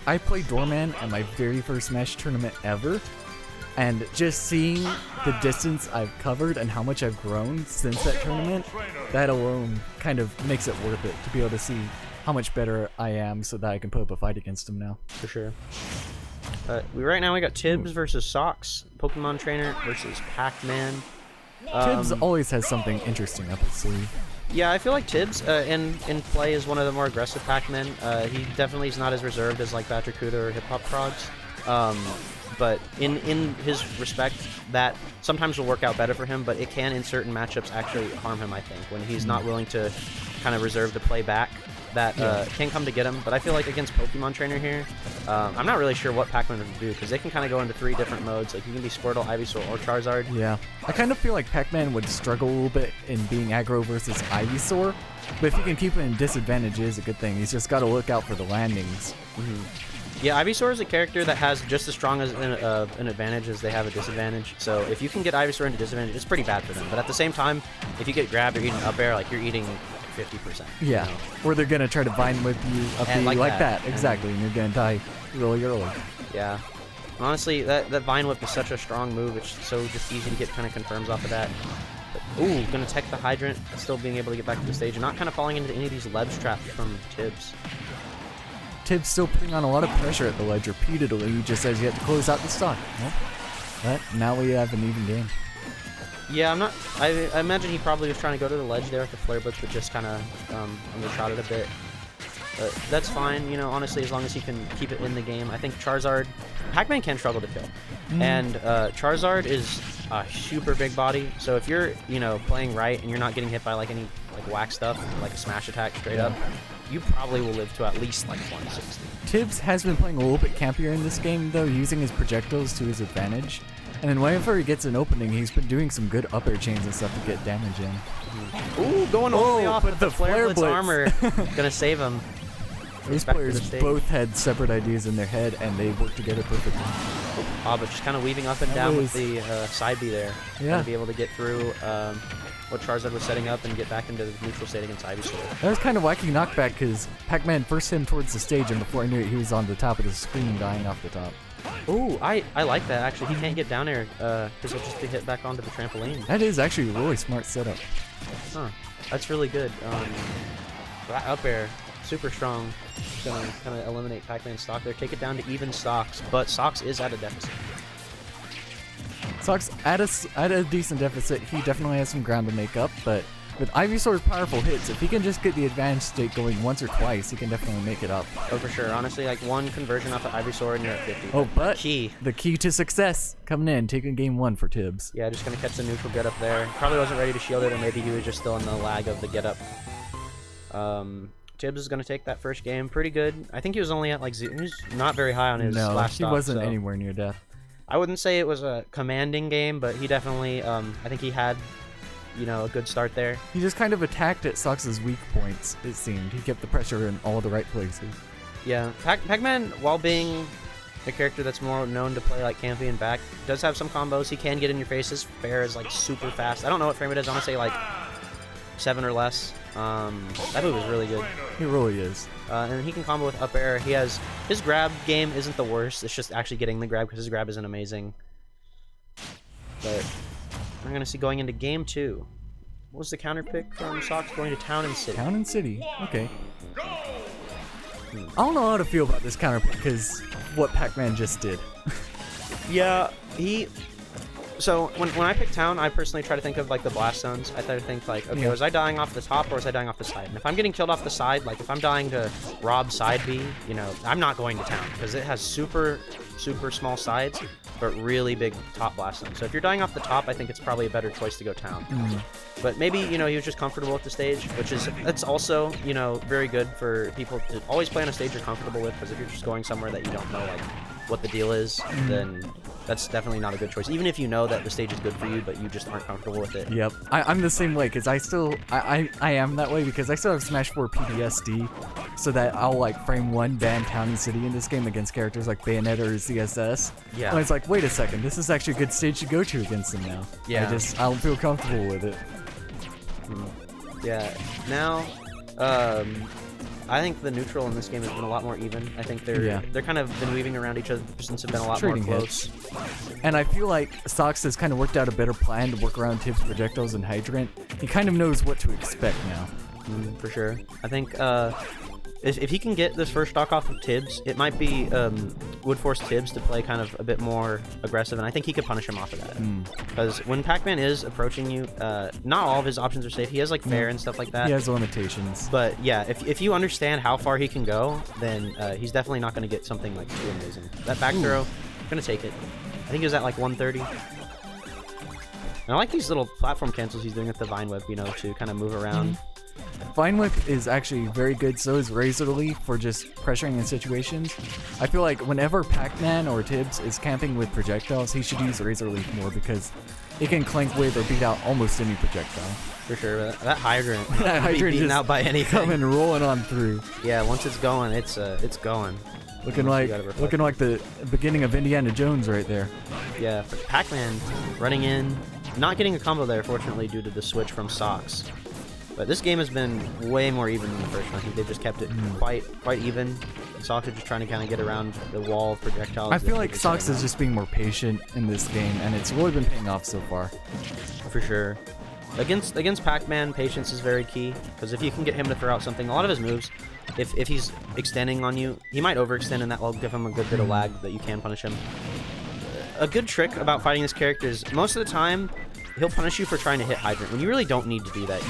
I played Doorman at my very first Smash tournament ever, and just seeing the distance I've covered and how much I've grown since that tournament, that alone kind of makes it worth it to be able to see how much better I am so that I can put up a fight against him now. For sure. Right now we got Tibs versus Socks, Pokemon Trainer versus Pac-Man. Tibs always has something interesting up his sleeve. Yeah, I feel like Tibs in play is one of the more aggressive Pac-Men. He definitely is not as reserved as like Batracuda or Hip Hop Frogs. But in his respect, that sometimes will work out better for him, but it can in certain matchups actually harm him, I think, when he's not willing to kind of reserve the play back. That can come to get him, but I feel like against Pokemon Trainer here, I'm not really sure what Pac-Man would do, because they can kind of go into 3 different modes. Like, you can be Squirtle, Ivysaur, or Charizard. Yeah. I kind of feel like Pac-Man would struggle a little bit in being aggro versus Ivysaur, but if you can keep it in disadvantage, it is a good thing. He's just got to look out for the landings. Yeah, Ivysaur is a character that has just as strong as an advantage as they have a disadvantage. So if you can get Ivysaur into disadvantage, it's pretty bad for them. But at the same time, if you get grabbed or eating up air, like, you're eating 50%. Yeah, you know? Or they're gonna try to Vine Whip you up to like that. Exactly, and you're gonna die really early. Yeah. Honestly, that Vine Whip is such a strong move. It's so just easy to get kind of confirms off of that. But, ooh, gonna tech the Hydrant, still being able to get back to the stage and not kind of falling into any of these ledge traps from Tibs. Tibs still putting on a lot of pressure at the ledge repeatedly, just as you have to close out the stock. Well, but now we have an even game. Yeah, I imagine he probably was trying to go to the ledge there with the Flare Blitz, but just kind of undershot it a bit. But that's fine, you know, honestly, as long as he can keep it in the game. I think Charizard... Pac-Man can struggle to kill. And Charizard is a super big body, so if you're, you know, playing right and you're not getting hit by, like, any, like, whack stuff, like a smash attack straight up, you probably will live to at least, like, 160. Tibbs has been playing a little bit campier in this game, though, using his projectiles to his advantage. And then whenever he gets an opening, he's been doing some good up air chains and stuff to get damage in. Ooh, going all the way off but with the Flare Blitz armor. Gonna save him. These players both had separate ideas in their head, and they worked together perfectly. Oh, but just kind of weaving up and down with the side B there. Yeah. To be able to get through what Charizard was setting up and get back into the neutral state against Ivysaur. That was kind of wacky knockback, because Pac-Man first hit him towards the stage, and before I knew it, he was on the top of the screen dying off the top. Ooh, I like that, actually. He can't get down there because he'll just be hit back onto the trampoline. That is actually a really smart setup. Huh. That's really good. That up air, super strong. Gonna kind of eliminate Pac-Man's stock there. Take it down to even stocks, but Socks is at a deficit. Socks at a decent deficit. He definitely has some ground to make up, but with Ivysaur's powerful hits, if he can just get the advantage state going once or twice, he can definitely make it up. Oh, for sure. Honestly, like one conversion off of Ivysaur and you're at 50. Oh, but the key to success coming in, taking game 1 for Tibbs. Yeah, just gonna catch the neutral get up there. Probably wasn't ready to shield it, or maybe he was just still in the lag of the get up. Tibbs is gonna take that first game pretty good. I think he was only at like he was not very high on his last stop. No, he wasn't anywhere near death. I wouldn't say it was a commanding game, but he definitely, I think he had, you know, a good start there. He just kind of attacked at Sox's weak points, it seemed. He kept the pressure in all the right places. Yeah, Pac-Man, while being a character that's more known to play like campy and back, does have some combos. He can get in your face. His fair is like super fast. I don't know what frame it is. I want to say like 7 or less. That move is really good. He really is. And he can combo with up air. He has his grab game isn't the worst. It's just actually getting the grab because his grab isn't amazing. But we're gonna see going into game 2. What was the counter pick from Sox going to Town and City? Town and City. Okay. I don't know how to feel about this counter pick because what Pac-Man just did. Yeah, So when I pick Town, I personally try to think of like the blast zones. I try to think like, okay, was I dying off the top or was I dying off the side? And if I'm getting killed off the side, like if I'm dying to rob side B, you know, I'm not going to Town because it has super small sides, but really big top blast zones. So if you're dying off the top, I think it's probably a better choice to go Town. But maybe, you know, he was just comfortable with the stage, that's also, you know, very good for people to always play on a stage you're comfortable with, because if you're just going somewhere that you don't know like what the deal is, then that's definitely not a good choice. Even if you know that the stage is good for you, but you just aren't comfortable with it. Yep, I'm the same way, because I am that way because I still have Smash 4 PTSD, so that I'll like frame 1 ban Town and City in this game against characters like Bayonetta or CSS. Yeah. And it's like, wait a second, this is actually a good stage to go to against them now. Yeah. I don't feel comfortable with it. Yeah. Now, I think the neutral in this game has been a lot more even. I think they're kind of been weaving around each other. Since have been a lot Trading more close. And I feel like Socks has kind of worked out a better plan to work around Tibs projectiles and Hydrant. He kind of knows what to expect now. For sure. I think if he can get this first stock off of Tibs, it might be would force Tibs to play kind of a bit more aggressive, and I think he could punish him off of that. Because when Pac-Man is approaching you, not all of his options are safe. He has like fair and stuff like that. He has limitations. But yeah, if you understand how far he can go, then he's definitely not going to get something like too amazing. That back throw, I'm going to take it. I think he was at like 130. And I like these little platform cancels he's doing with the Vine Whip, you know, to kind of move around. Vine Whip is actually very good, so is Razor Leaf for just pressuring in situations. I feel like whenever Pac-Man or Tibs is camping with projectiles, he should use Razor Leaf more because it can clank with or beat out almost any projectile. For sure, that Hydrant That can be Hydrant beaten just out by anything. coming rolling on through. Yeah, once it's going, it's going. Looking like the beginning of Indiana Jones right there. Yeah, Pac-Man running in, not getting a combo there, fortunately, due to the switch from Socks. But this game has been way more even than the first one. I think they've just kept it quite even. Socks are just trying to kind of get around the wall of projectiles. I feel like Socks is just being more patient in this game, and it's really been paying off so far. For sure. Against Pac-Man, patience is very key, because if you can get him to throw out something, a lot of his moves, if he's extending on you, he might overextend, and that will give him a good bit of lag that you can punish him. A good trick about fighting this character is most of the time, he'll punish you for trying to hit Hydrant when you really don't need to do that.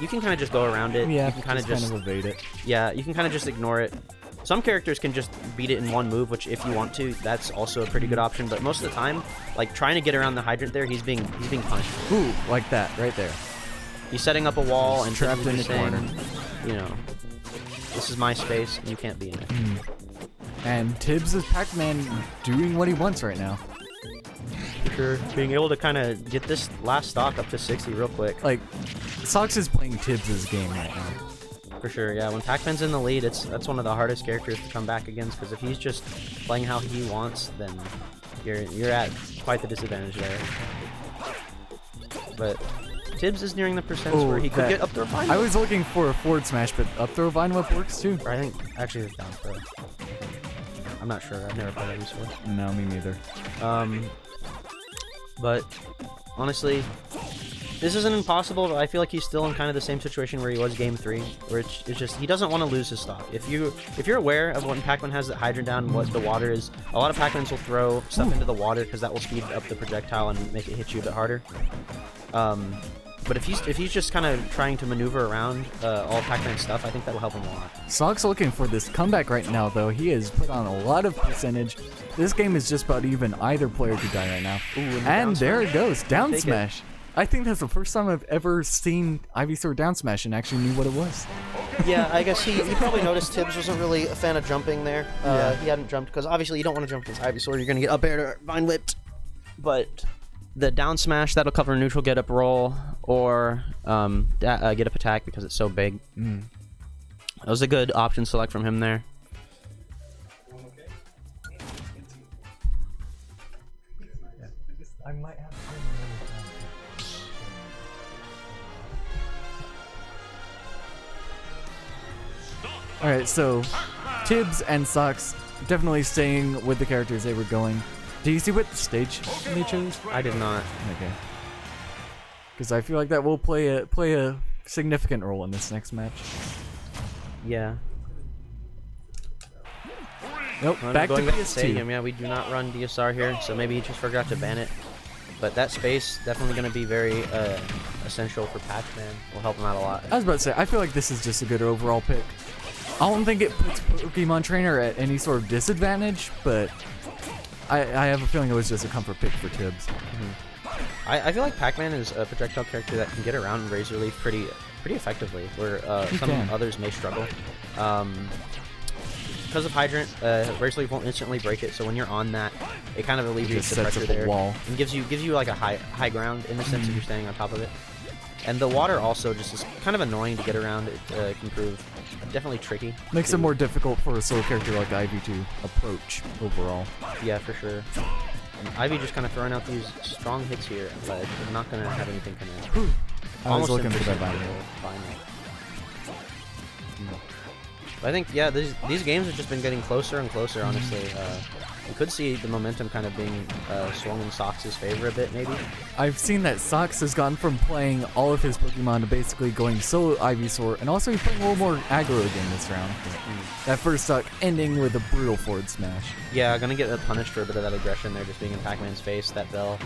You can kind of just go around it. Yeah, you can kind of evade it. Yeah, you can kind of just ignore it. Some characters can just beat it in one move, which if you want to, that's also a pretty good option. But most of the time, like trying to get around the Hydrant there, he's being punished. Ooh, like that right there. He's setting up a wall and trapped in the corner. You know, this is my space, and you can't be in it. And Tibs is Pac-Man doing what he wants right now. For sure. Being able to kind of get this last stock up to 60 real quick. Like, Socks is playing Tibs' game right now. For sure, yeah. When Pac-Man's in the lead, that's one of the hardest characters to come back against, because if he's just playing how he wants, then you're at quite the disadvantage there. But Tibs is nearing the percents where he could get up throw Vine Whip. I was looking for a forward smash, but up throw Vine Whip works too. Or I think actually it's down throw. I'm not sure. I've never played that before. No, me neither. But honestly, this isn't impossible, but I feel like he's still in kind of the same situation where he was game 3, where it's just he doesn't want to lose his stock. If you're aware of when Pac-Man has that Hydrant down and what the water is, a lot of Pac-Mans will throw stuff into the water because that will speed up the projectile and make it hit you a bit harder. But if he's just kind of trying to maneuver around all Pac-Man's stuff, I think that'll help him a lot. Socks looking for this comeback right now, though. He has put on a lot of percentage. This game is just about even. Either player could die right now. Ooh, and there it goes, down smash. I think that's the first time I've ever seen Ivysaur down smash and actually knew what it was. Yeah, I guess he probably noticed Tibs wasn't really a fan of jumping there. He hadn't jumped because obviously you don't want to jump against Ivysaur. You're gonna get up air to Vine Whipped. But the down smash, that'll cover a neutral get up roll or get up attack because it's so big. That was a good option select from him there. I might have Alright, so Tibs and Socks definitely staying with the characters they were going. Do you see what stage they chose? I did not. Okay. Because I feel like that will play a significant role in this next match. Yeah. Nope, back to PS2. Stadium. Yeah, we do not run DSR here, so maybe he just forgot to ban it. But that space definitely going to be very essential for Pac-Man. Will help him out a lot. I was about to say, I feel like this is just a good overall pick. I don't think it puts Pokemon Trainer at any sort of disadvantage, but I have a feeling it was just a comfort pick for Tibs. I feel like Pac-Man is a projectile character that can get around Razor Leaf pretty effectively, where some others may struggle. Because of Hydrant, Razor Leaf won't instantly break it, so when you're on that, it kind of alleviates the pressure there. Wall. And gives you like a high ground in the sense that you're standing on top of it. And the water also just is kind of annoying to get around. It can prove definitely tricky. Makes it more difficult for a solo character like Ivy to approach overall. Yeah, for sure. And Ivy just kind of throwing out these strong hits here at ledge. I'm not going to have anything connect. I was looking for that Vine. I think, yeah, these games have just been getting closer and closer, honestly. You could see the momentum kind of being swung in Sox' favor a bit, maybe. I've seen that Sox has gone from playing all of his Pokemon to basically going solo Ivysaur, and also he's playing a little more aggro again this round. That first stock ending with a brutal forward smash. Yeah, gonna get punished for a bit of that aggression there, just being in Pac-Man's face. That Bell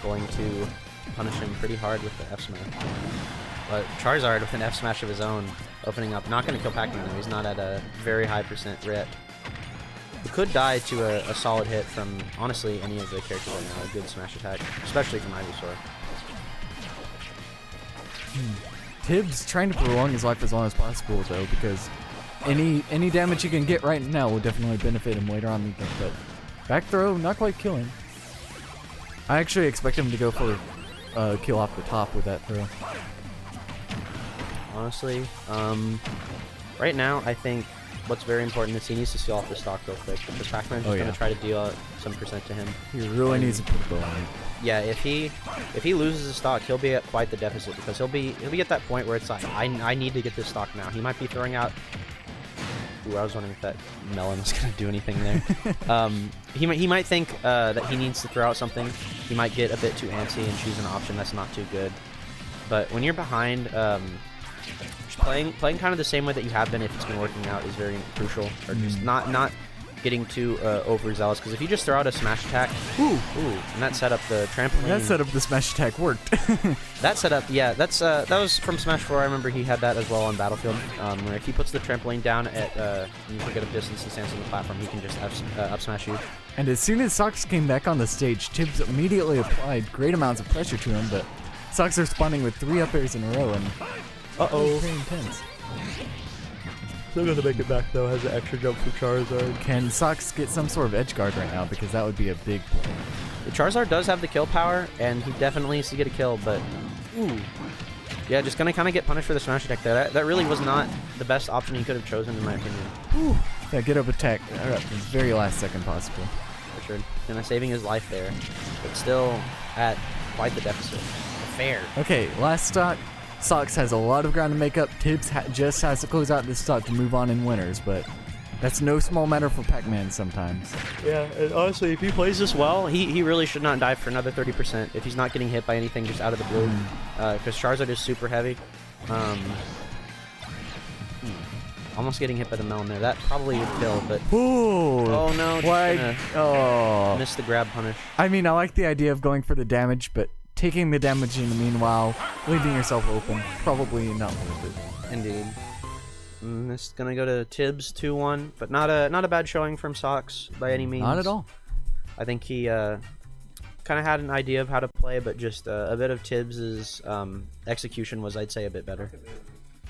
going to punish him pretty hard with the F smash. But Charizard with an F smash of his own, opening up. Not gonna kill Pac-Man though. He's not at a very high % ret. He could die to a solid hit from, honestly, any of the characters right now. A good smash attack, especially from Ivysaur. Tibs trying to prolong his life as long as possible though, because any damage he can get right now will definitely benefit him later on. But back throw, not quite killing. I actually expect him to go for a kill off the top with that throw. Honestly, right now I think what's very important is he needs to seal off the stock real quick, because Pac-Man's just gonna try to deal some % to him. He really needs to put a bow on it. Yeah, if he loses the stock, he'll be at quite the deficit, because he'll be at that point where it's like, I need to get this stock now. He might be throwing out. Ooh, I was wondering if that melon was gonna do anything there. He might think that he needs to throw out something. He might get a bit too antsy and choose an option that's not too good. But when you're behind, playing kind of the same way that you have been if it's been working out is very crucial. Or just not getting too overzealous, because if you just throw out a smash attack, and that set up the trampoline. That set up the smash attack worked. That setup, yeah, that was from Smash 4. I remember he had that as well on Battlefield, where if he puts the trampoline down at you forget a distance and stands on the platform, he can just up smash you. And as soon as Sox came back on the stage, Tibs immediately applied great amounts of pressure to him, but Sox are responding with 3 up airs in a row, and very intense. Still gonna make it back though, has an extra jump for Charizard. Can Sox get some sort of edge guard right now, because that would be a big play. The Charizard does have the kill power, and he definitely needs to get a kill, but yeah, just gonna kind of get punished for the smash attack there. That really was not the best option he could have chosen, in my opinion. That get up attack at the very last second possible. For sure. Kind of saving his life there, but still at quite the deficit. Fair. Okay, last stock. Sox has a lot of ground to make up. Tibs just has to close out this stock to move on in winners, but that's no small matter for Pac-Man sometimes. Yeah, and honestly, if he plays this well, he really should not die for another 30% if he's not getting hit by anything just out of the blue, because Charizard is super heavy. Almost getting hit by the melon there. That probably would kill, but oh no, just missed the grab punish. I mean, I like the idea of going for the damage, but taking the damage in the meanwhile, leaving yourself open, probably not worth it. Indeed. This is gonna go to Tibs 2-1, but not a bad showing from Sox by any means. Not at all. I think he kind of had an idea of how to play, but just a bit of Tibbs's execution was, I'd say, a bit better.